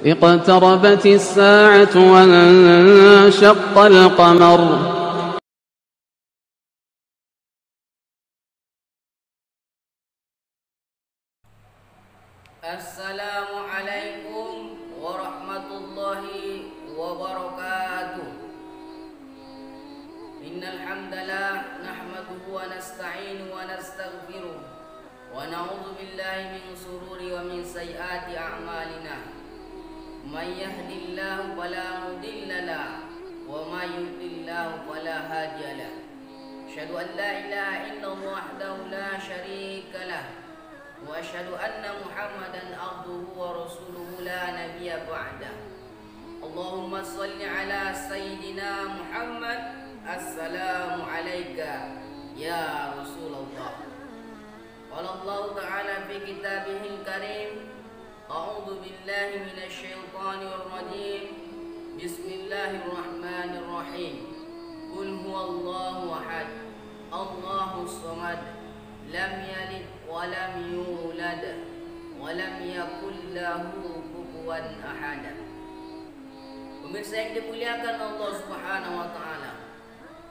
اقتربت الساعة وانشق القمر. Assalamualaikum warahmatullahi wabarakatuh. Innal hamdalillah nahmaduhu wa nasta'inu wa nastaghfiruh wa na'udzu billahi min shururi wa min sayyiati a'malina. May yahdihillahu fala mudilla lahu wa may yudlilhu fala hadiya lahu. Asyhadu an la ilaha illallah wahdahu la syarika lahu wa asyhadu anna Muhammadan abduhu wa rasuluhu la nabiyya ba'dah. Allahumma shalli ala sayyidina Muhammad. Assalamu alayka ya Rasulullah. Qala Allah ta'ala fi kitabihil karim, a'udzu billahi minasy syaithanir rajim. Bismillahirrahmanirrahim. Qul huwallahu ahad, Allahus samad, lam yalid wa lam yulad wa lam yakul lahu kufuwan ahad. Pemirsa yang dimuliakan Allah Subhanahu wa taala,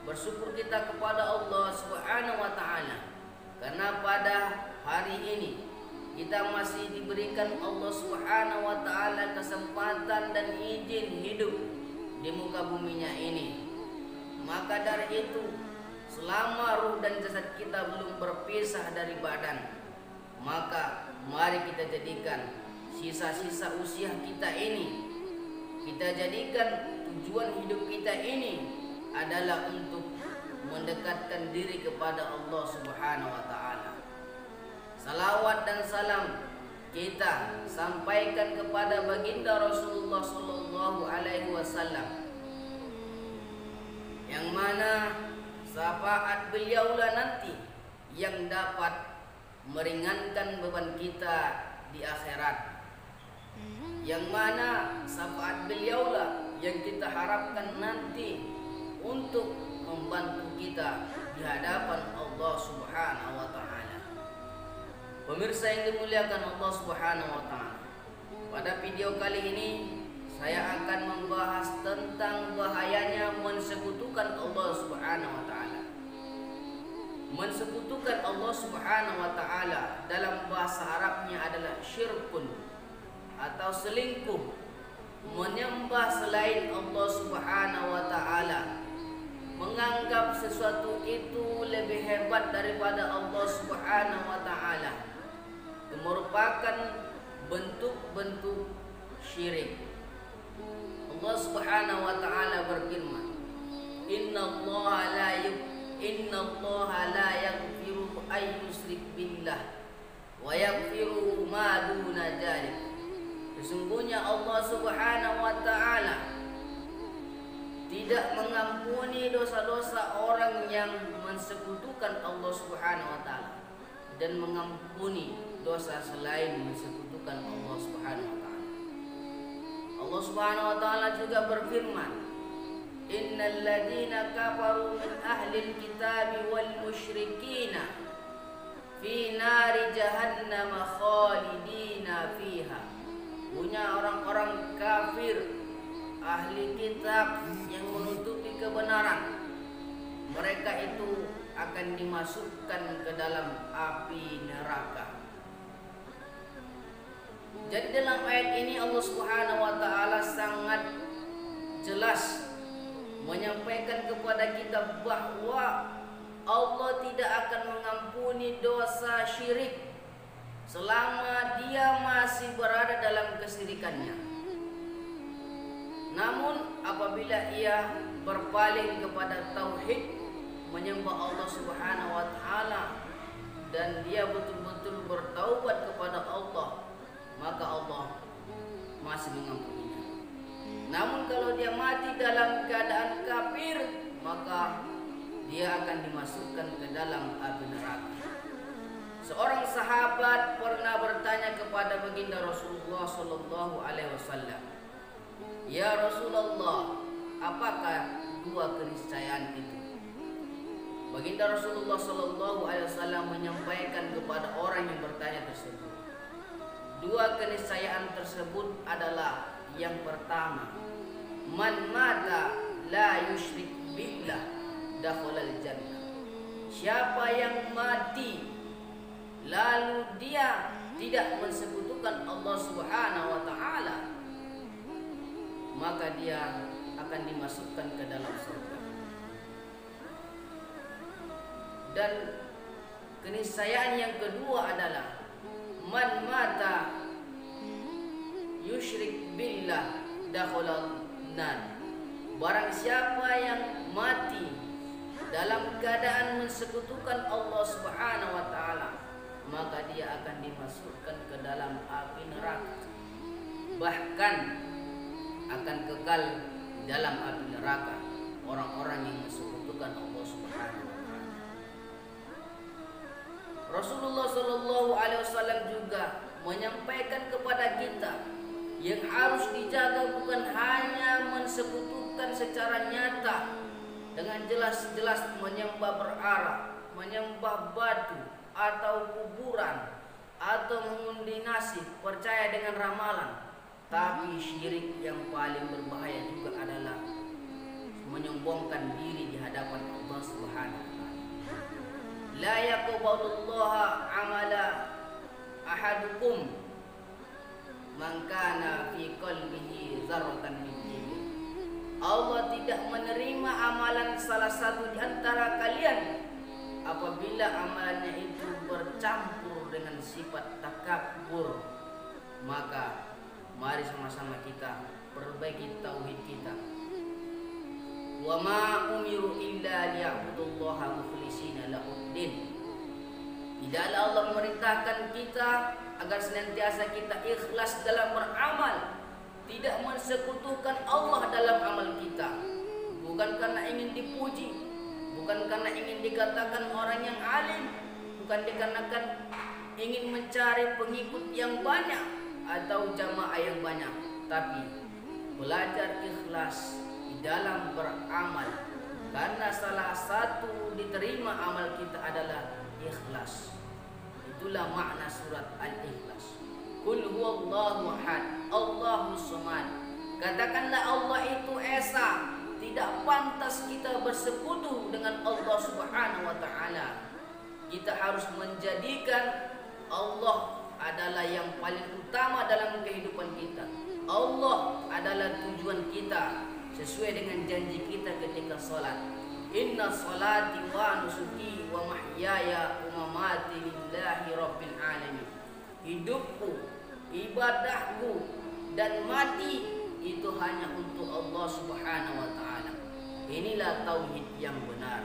bersyukur kita kepada Allah Subhanahu wa taala karena pada hari ini kita masih diberikan Allah Subhanahu wa taala kesempatan dan izin hidup di muka buminya ini. Maka dari itu, selama ruh dan jasad kita belum berpisah dari badan, maka mari kita jadikan sisa-sisa usia kita ini, kita jadikan tujuan hidup kita ini adalah untuk mendekatkan diri kepada Allah Subhanahu wa taala. Salawat dan salam kita sampaikan kepada baginda Rasulullah sallallahu alaihi wasallam, yang mana syafaat beliaulah nanti yang dapat meringankan beban kita di akhirat, yang mana syafaat beliaulah yang kita harapkan nanti untuk membantu kita di hadapan Allah Subhanahu wa taala. Pemirsa yang dimuliakan Allah Subhanahu wa taala, pada video kali ini saya akan membahas tentang bahayanya mensekutukan Allah Subhanahu wa taala. Mensekutukan Allah Subhanahu wa taala dalam bahasa Arabnya adalah syirkun atau selingkuh, menyembah selain Allah Subhanahu wa taala, menganggap sesuatu itu lebih hebat daripada Allah Subhanahu wa taala. Itu merupakan bentuk-bentuk syirik. Allah Subhanahu wa taala berfirman, Innallaha la yaghfiru ay yusyrik billah wa yaghfiru ma duna dzalik. Sesungguhnya Allah Subhanahu wa taala tidak mengampuni dosa-dosa orang yang mensekutukan Allah Subhanahu wa taala dan mengampuni dosa selain mensekutukan Allah Subhanahu wa taala. Allah Subhanahu wa taala juga berfirman, Innal ladzina kafaru min ahlil kitabi wal musyrikina fi nari jahannam khalidina fiha. Punya orang-orang kafir ahli kitab yang menutupi kebenaran, mereka itu akan dimasukkan ke dalam api neraka. Jadi dalam ayat ini Allah Subhanahu wa taala sangat jelas menyampaikan kepada kita bahwa Allah tidak akan mengampuni dosa syirik selama dia masih berada dalam kesyirikannya. Namun apabila ia berpaling kepada tauhid, menyembah Allah Subhanahu wa taala, dan dia betul-betul bertaubat kepada Allah, maka Allah masih mengampuninya. Namun kalau dia mati dalam keadaan kafir, maka dia akan dimasukkan ke dalam api neraka. Seorang sahabat pernah bertanya kepada baginda Rasulullah sallallahu alaihi wasallam, Ya Rasulullah, apakah dua keniscayaan itu? Baginda Rasulullah sallallahu alaihi wasallam menyampaikan kepada orang yang bertanya tersebut, dua keniscayaan tersebut adalah yang pertama, man mata la yusyrik billah dakhalal jannah. Siapa yang mati lalu dia tidak mensekutukan Allah Subhanahu wa taala, maka dia akan dimasukkan ke dalam surga. Dan keniscayaan yang kedua adalah man mata yusyrik billah dakhalal nar. Barang siapa yang mati dalam keadaan mensekutukan Allah Subhanahu wa taala, maka dia akan dimasukkan ke dalam api neraka. Bahkan akan kekal di dalam api neraka orang-orang yang mensekutukan Allah Subhanahu wa taala. Rasulullah sallallahu alaihi wasallam juga menyampaikan kepada kita yang harus dijaga bukan hanya mensekutukan secara nyata dengan jelas-jelas menyembah berhala, menyembah batu atau kuburan, atau mengundi nasib, percaya dengan ramalan. Tapi syirik yang paling berbahaya juga adalah menyombongkan diri di hadapan Allah Subhanahu wa taala. La yaqbalullaha amala ahadukum man kana fi qalbihi dzarratan min kibr. Allah tidak menerima amalan salah satu di antara kalian apabila amalannya itu bercampur dengan sifat takabur. Maka mari sama-sama kita perbaiki tauhid kita. Wa ma umiru illa liya'budullaha mukhlishina lahuddin. Tidaklah Allah memerintahkan kita agar senantiasa kita ikhlas dalam beramal, tidak mensekutukan Allah dalam amal kita, bukan karena ingin dipuji, bukan karena ingin dikatakan orang yang alim, bukan dikarenakan ingin mencari pengikut yang banyak atau jamaah yang banyak, tapi belajar ikhlas di dalam beramal, karena salah satu diterima amal kita adalah ikhlas. Itulah makna surat Al-Ikhlas. Qul huwallahu ahad, Allahus samad. Katakanlah Allah itu esa, tidak pantas kita bersekutu dengan Allah Subhanahu wa taala. Kita harus menjadikan Allah adalah yang paling utama dalam kehidupan kita. Allah adalah tujuan kita sesuai dengan janji kita ketika salat. Inna salati wa nusuki wa mahyaya wa mamati lillahi rabbil alamin. Hidupku, ibadahku, dan mati itu hanya untuk Allah Subhanahu wa taala. Inilah tauhid yang benar.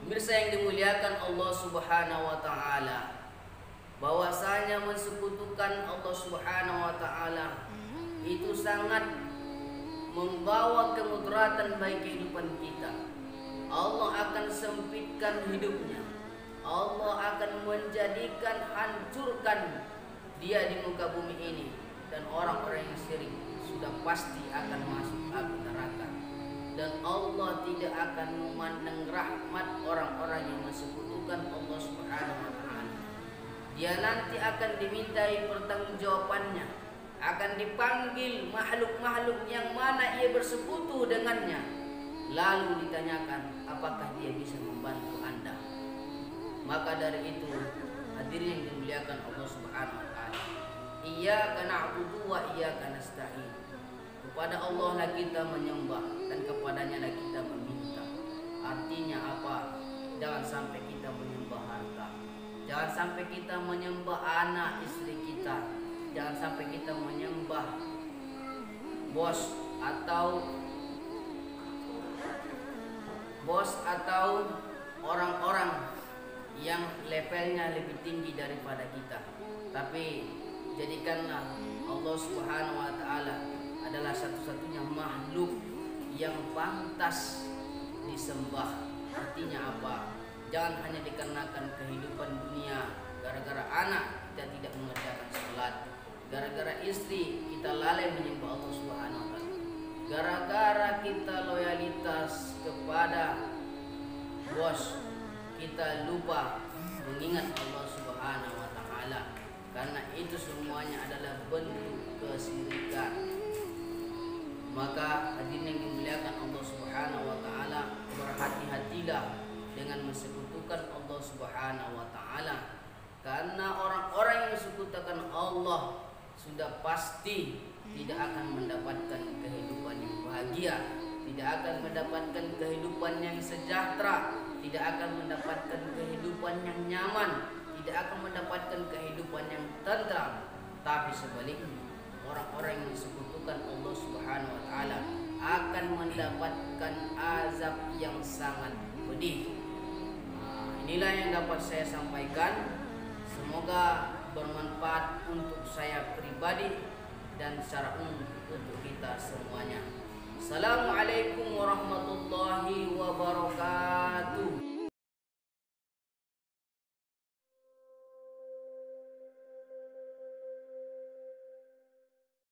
Pemirsa yang dimuliakan Allah Subhanahu wa taala, bahwasanya mensekutukan Allah Subhanahu wa taala itu sangat membawa kemudaratan bagi kehidupan kita. Allah akan sempitkan hidupnya. Allah akan menjadikan hancurkan dia di muka bumi ini, dan orang-orang yang syirik sudah pasti akan masuk api neraka. Dan Allah tidak akan memandang rahmat orang-orang yang mensekutukan Allah Subhanahu wa taala. Dia nanti akan dimintai pertanggungjawabannya, akan dipanggil makhluk-makhluk yang mana ia bersekutu dengannya, lalu ditanyakan apakah dia bisa membantu Anda. Maka dari itu, hadirin yang dimuliakan Allah Subhanahu wa taala, iyyaka na'budu wa iyyaka nasta'in. Kepada Allah lah kita menyembah dan kepadanya lah kita meminta. Artinya apa? Jangan sampai kita menyembah harta, jangan sampai kita menyembah anak istri kita, jangan sampai kita menyembah bos atau orang-orang yang levelnya lebih tinggi daripada kita. Tapi jadikanlah Allah Subhanahu wa taala adalah satu-satunya makhluk yang pantas disembah. Artinya apa? Jangan hanya dikarenakan kehidupan dunia, gara-gara anak kita tidak mengerjakan sholat, gara-gara istri kita lalai menyembah Allah Subhanahu wa taala, gara-gara kita loyalitas kepada bos kita lupa mengingat Allah Subhanahu wa taala. Karena itu semuanya adalah bentuk kesyirikan. Maka hadirin yang dimuliakan Allah Subhanahu wa taala, berhati-hatilah dengan mensekutukan Allah Subhanahu wa taala. Karena orang-orang yang mensekutukan Allah sudah pasti tidak akan mendapatkan kehidupan yang bahagia, tidak akan mendapatkan kehidupan yang sejahtera, tidak akan mendapatkan kehidupan yang nyaman, tidak akan mendapatkan kehidupan yang tentram. Tapi sebaliknya, orang-orang yang mensekutukan Allah Subhanahu wa taala akan mendapatkan azab yang sangat pedih. Inilah yang dapat saya sampaikan. Semoga bermanfaat untuk saya pribadi dan secara umum untuk kita semuanya. Assalamualaikum warahmatullahi wabarakatuh.